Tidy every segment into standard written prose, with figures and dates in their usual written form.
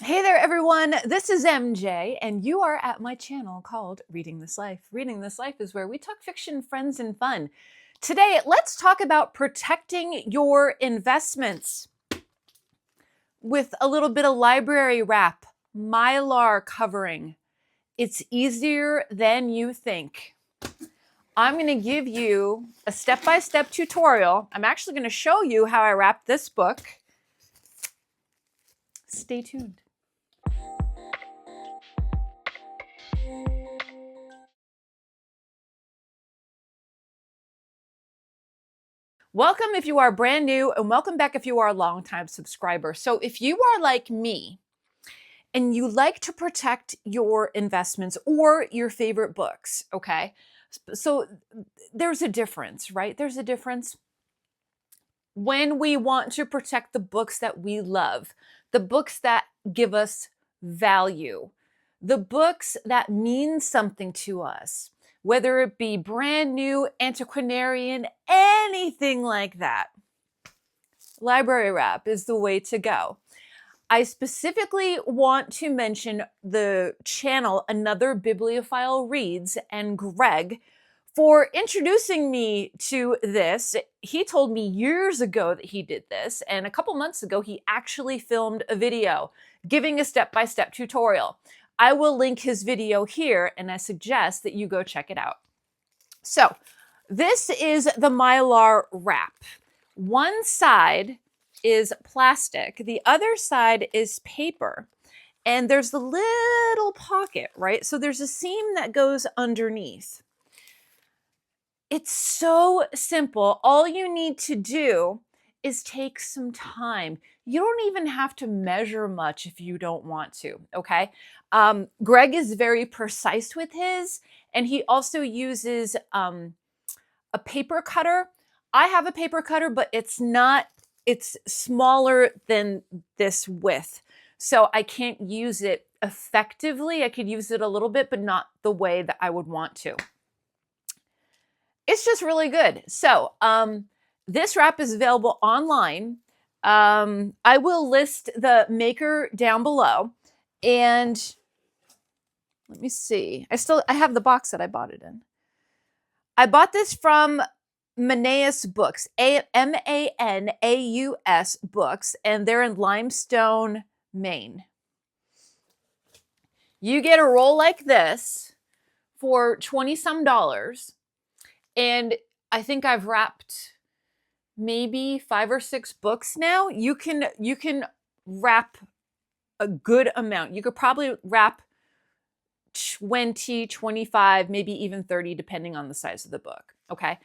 Hey there, everyone. This is MJ, and you are at my channel called Reading This Life. Reading This Life is where we talk fiction, friends, and fun. Today, let's talk about protecting your investments with a little bit of library wrap, Mylar covering. It's easier than you think. I'm going to give you a step-by-step tutorial. I'm actually going to show you how I wrap this book. Stay tuned. Welcome if you are brand new, and welcome back if you are a longtime subscriber. So if you are like me and you like to protect your investments or your favorite books, okay? So there's a difference, right? There's a difference when we want to protect the books that we love, the books that give us value, the books that mean something to us, whether it be brand new, antiquarian, anything like that. Library wrap is the way to go. I specifically want to mention the channel Another Bibliophile Reads and Greg for introducing me to this. He told me years ago that he did this, and a couple months ago he actually filmed a video giving a step-by-step tutorial. I will link his video here, and I suggest that you go check it out. So this is the Mylar wrap. One side is plastic, the other side is paper, and there's the little pocket, right? So there's a seam that goes underneath. It's so simple. All you need to do is take some time. You don't even have to measure much if you don't want to, okay? Greg is very precise with his, and he also uses a paper cutter. I have a paper cutter, but it's smaller than this width. So I can't use it effectively. I could use it a little bit, but not the way that I would want to. It's just really good. So this wrap is available online. I will list the maker down below. And let me see. I have the box that I bought it in. I bought this from Manaus Books, M-A-N-A-U-S Books, and they're in Limestone, Maine. You get a roll like this for $20-some, and I think I've wrapped maybe 5 or 6 books now. You can wrap a good amount. You could probably wrap 20, 25, maybe even 30, depending on the size of the book, okay?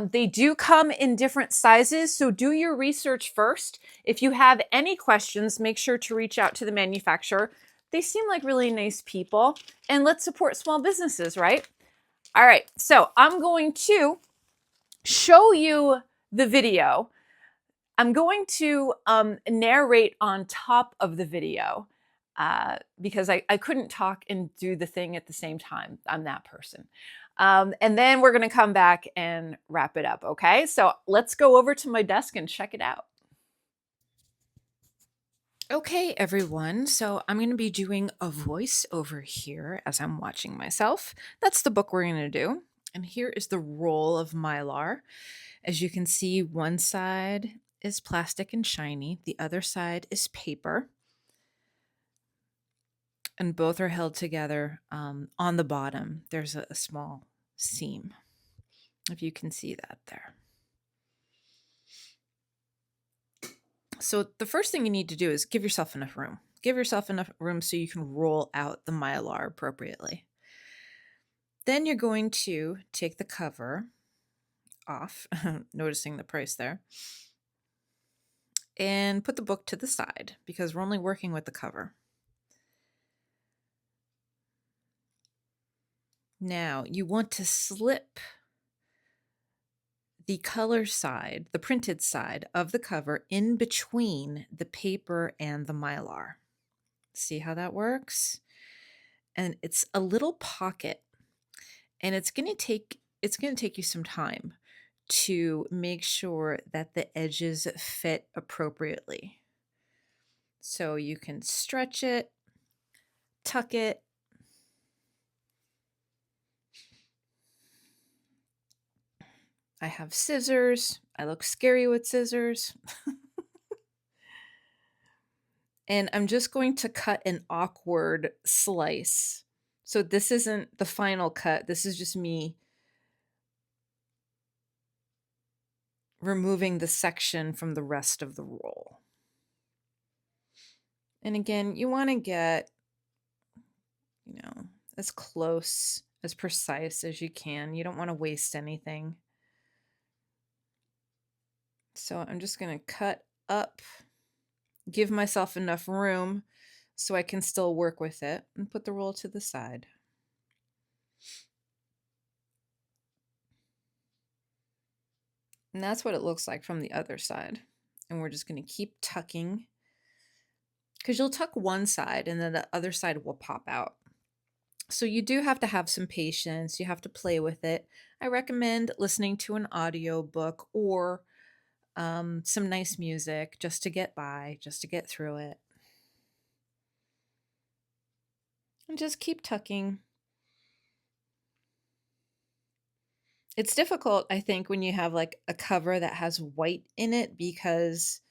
They do come in different sizes, so do your research first. If you have any questions, make sure to reach out to the manufacturer. They seem like really nice people, and let's support small businesses, right? All right, so I'm going to show you the video. I'm going to narrate on top of the video because I couldn't talk and do the thing at the same time. I'm that person. And then we're going to come back and wrap it up, okay? So let's go over to my desk and check it out. Okay, everyone, so I'm going to be doing a voice over here as I'm watching myself. That's the book we're going to do. And here is the roll of Mylar. As you can see, one side is plastic and shiny. The other side is paper. And both are held together on the bottom. There's a small seam, if you can see that there. So the first thing you need to do is give yourself enough room. Give yourself enough room so you can roll out the Mylar appropriately. Then you're going to take the cover off, noticing the price there, and put the book to the side because we're only working with the cover. Now you want to slip the color side, the printed side of the cover in between the paper and the Mylar. See how that works? And it's a little pocket, and it's going to take you some time to make sure that the edges fit appropriately. So you can stretch it, tuck it. I have scissors. I look scary with scissors. And I'm just going to cut an awkward slice. So this isn't the final cut. This is just me removing the section from the rest of the roll. And again, you want to get, as close, as precise as you can. You don't want to waste anything. So I'm just going to cut up, give myself enough room so I can still work with it, and put the roll to the side. And that's what it looks like from the other side. And we're just going to keep tucking, because you'll tuck one side and then the other side will pop out. So you do have to have some patience. You have to play with it. I recommend listening to an audio book or some nice music just to get by, just to get through it. And just keep tucking. It's difficult, I think, when you have like a cover that has white in it, because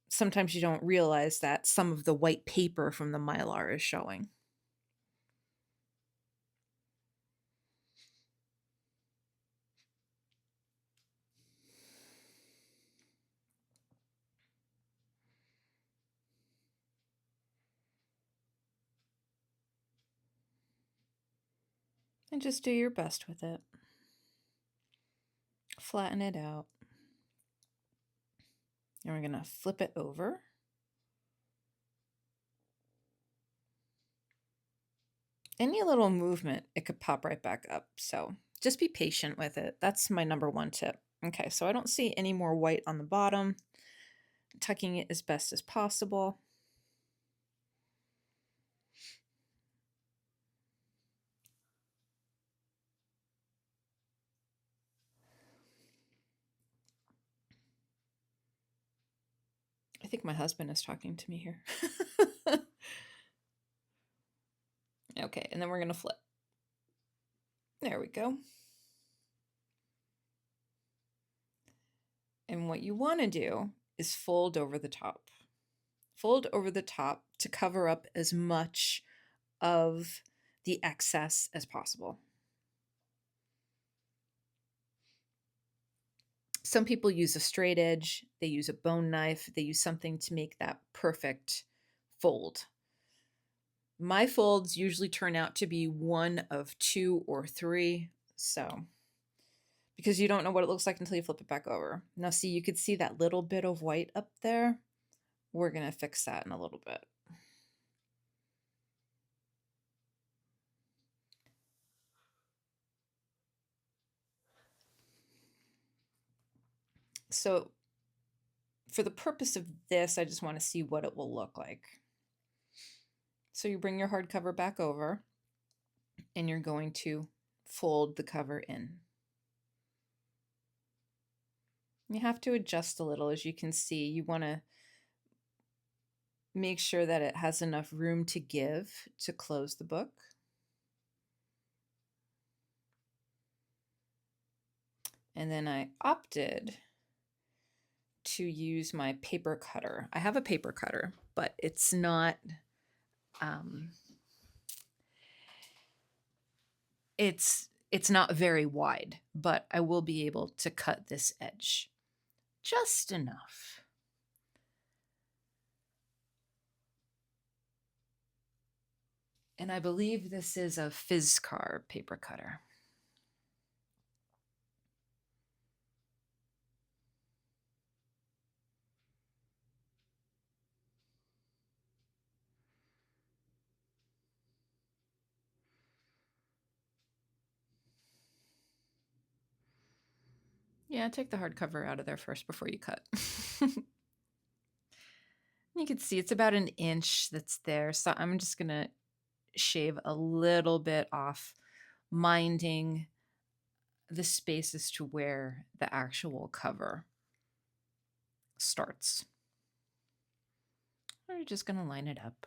sometimes you don't realize that some of the white paper from the Mylar is showing. And just do your best with it. Flatten it out. And we're going to flip it over. Any little movement, it could pop right back up. So just be patient with it. That's my number one tip. Okay, so I don't see any more white on the bottom. Tucking it as best as possible. I think my husband is talking to me here. Okay, and then we're going to flip. There we go. And what you want to do is fold over the top. Fold over the top to cover up as much of the excess as possible. Some people use a straight edge, they use a bone knife, they use something to make that perfect fold. My folds usually turn out to be one of 2 or 3, so because you don't know what it looks like until you flip it back over. Now see, you could see that little bit of white up there. We're going to fix that in a little bit. So for the purpose of this, I just want to see what it will look like. So you bring your hardcover back over and you're going to fold the cover in. You have to adjust a little. As you can see, you want to make sure that it has enough room to give to close the book. And then I opted to use my paper cutter. I have a paper cutter, but it's not it's not very wide, but I will be able to cut this edge just enough. And I believe this is a Fizzcar paper cutter. Yeah, take the hardcover out of there first before you cut. You can see it's about 1 inch that's there. So I'm just going to shave a little bit off, minding the spaces to where the actual cover starts. we're just going to line it up.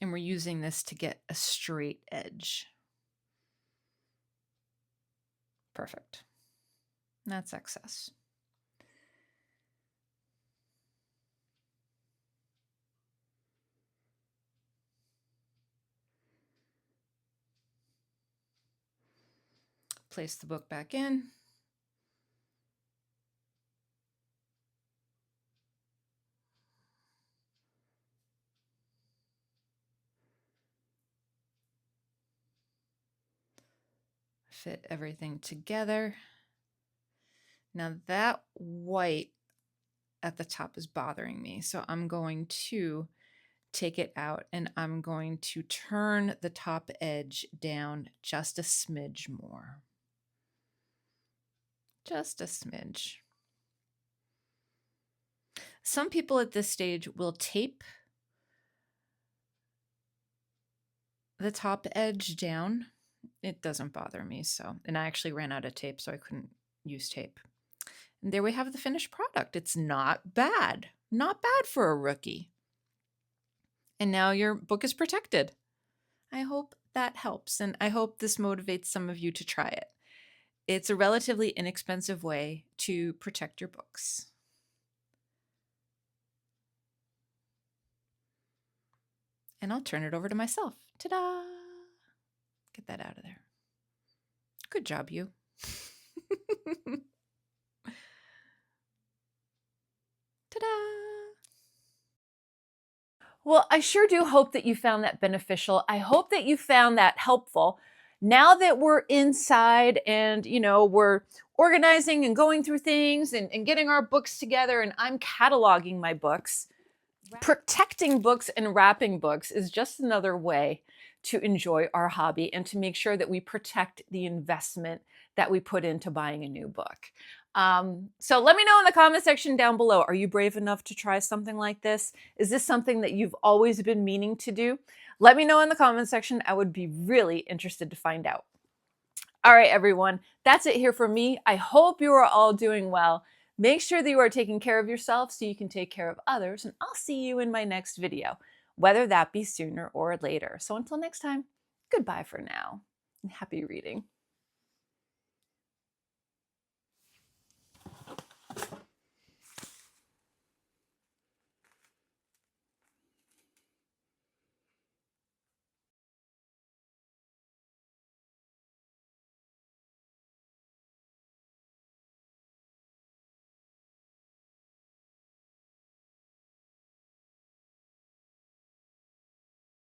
And we're using this to get a straight edge. Perfect. That's excess. Place the book back in. Fit everything together. Now that white at the top is bothering me, so I'm going to take it out and I'm going to turn the top edge down just a smidge more. Just a smidge. Some people at this stage will tape the top edge down. It doesn't bother me, so, and I actually ran out of tape, so I couldn't use tape. And there we have the finished product. It's not bad. Not bad for a rookie. And now your book is protected. I hope that helps, and I hope this motivates some of you to try it. It's a relatively inexpensive way to protect your books. And I'll turn it over to myself. Ta-da! Get that out of there. Good job, you. Ta-da! Well, I sure do hope that you found that beneficial. I hope that you found that helpful. Now that we're inside and, we're organizing and going through things and getting our books together, and I'm cataloging my books, protecting books and wrapping books is just another way to enjoy our hobby and to make sure that we protect the investment that we put into buying a new book. So let me know in the comment section down below. Are you brave enough to try something like this? Is this something that you've always been meaning to do? Let me know in the comment section. I would be really interested to find out. All right, everyone, that's it here for me. I hope you are all doing well. Make sure that you are taking care of yourself so you can take care of others, and I'll see you in my next video, whether that be sooner or later. So until next time, goodbye for now, and happy reading.